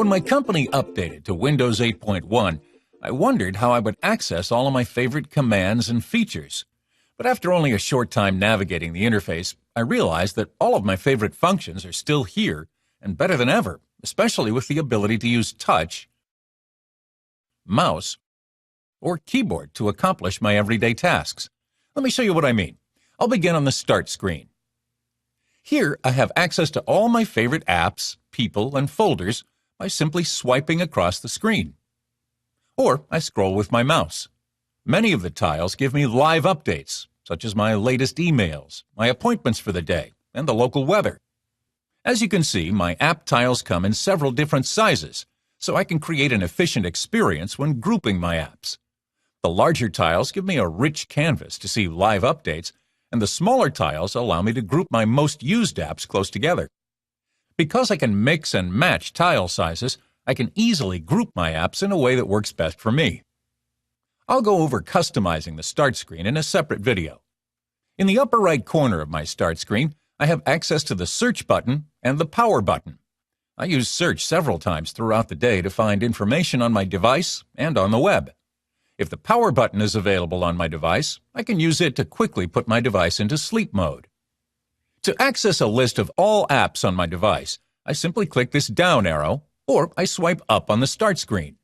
When my company updated to Windows 8.1, I wondered how I would access all of my favorite commands and features. But after only a short time navigating the interface, I realized that all of my favorite functions are still here and better than ever, especially with the ability to use touch, mouse, or keyboard to accomplish my everyday tasks. Let me show you what I mean. I'll begin on the Start screen. Here, I have access to all my favorite apps, people, and folders by simply swiping across the screen. Or I scroll with my mouse. Many of the tiles give me live updates, such as my latest emails, my appointments for the day, and the local weather. As you can see, my app tiles come in several different sizes, so I can create an efficient experience when grouping my apps. The larger tiles give me a rich canvas to see live updates, and the smaller tiles allow me to group my most used apps close together. Because I can mix and match tile sizes, I can easily group my apps in a way that works best for me. I'll go over customizing the Start screen in a separate video. In the upper right corner of my Start screen, I have access to the Search button and the Power button. I use Search several times throughout the day to find information on my device and on the web. If the Power button is available on my device, I can use it to quickly put my device into sleep mode. To access a list of all apps on my device, I simply click this down arrow, or I swipe up on the Start screen.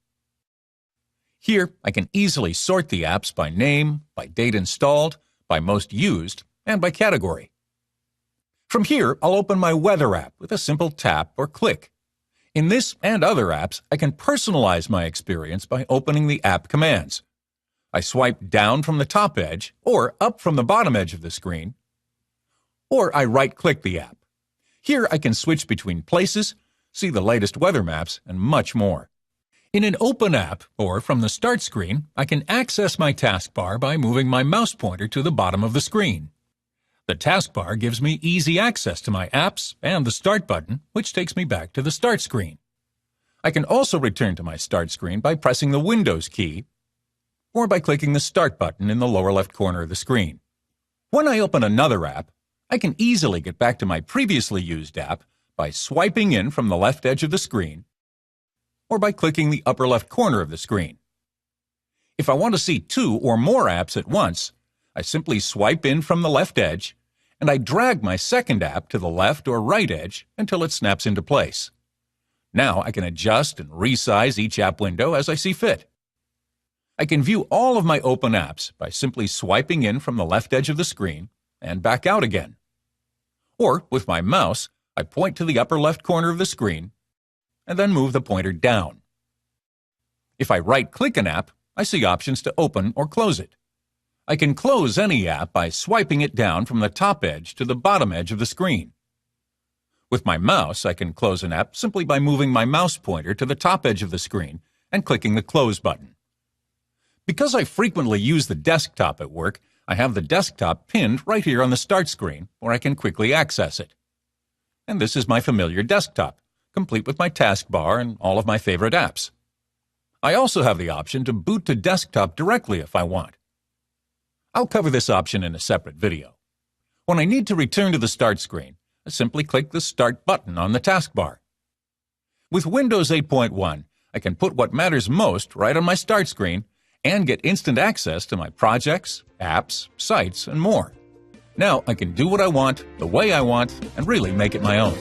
Here, I can easily sort the apps by name, by date installed, by most used, and by category. From here, I'll open my Weather app with a simple tap or click. In this and other apps, I can personalize my experience by opening the app commands. I swipe down from the top edge or up from the bottom edge of the screen, or I right-click the app. Here, I can switch between places, see the latest weather maps, and much more. In an open app, or from the Start screen, I can access my taskbar by moving my mouse pointer to the bottom of the screen. The taskbar gives me easy access to my apps and the Start button, which takes me back to the Start screen. I can also return to my Start screen by pressing the Windows key or by clicking the Start button in the lower left corner of the screen. When I open another app, I can easily get back to my previously used app by swiping in from the left edge of the screen or by clicking the upper left corner of the screen. If I want to see two or more apps at once, I simply swipe in from the left edge and I drag my second app to the left or right edge until it snaps into place. Now I can adjust and resize each app window as I see fit. I can view all of my open apps by simply swiping in from the left edge of the screen and back out again. Or, with my mouse, I point to the upper left corner of the screen and then move the pointer down. If I right-click an app, I see options to open or close it. I can close any app by swiping it down from the top edge to the bottom edge of the screen. With my mouse, I can close an app simply by moving my mouse pointer to the top edge of the screen and clicking the Close button. Because I frequently use the desktop at work, I have the desktop pinned right here on the Start screen where I can quickly access it. And this is my familiar desktop, complete with my taskbar and all of my favorite apps. I also have the option to boot to desktop directly if I want. I'll cover this option in a separate video. When I need to return to the Start screen, I simply click the Start button on the taskbar. With Windows 8.1, I can put what matters most right on my Start screen and get instant access to my projects, apps, sites, and more. Now I can do what I want, the way I want, and really make it my own.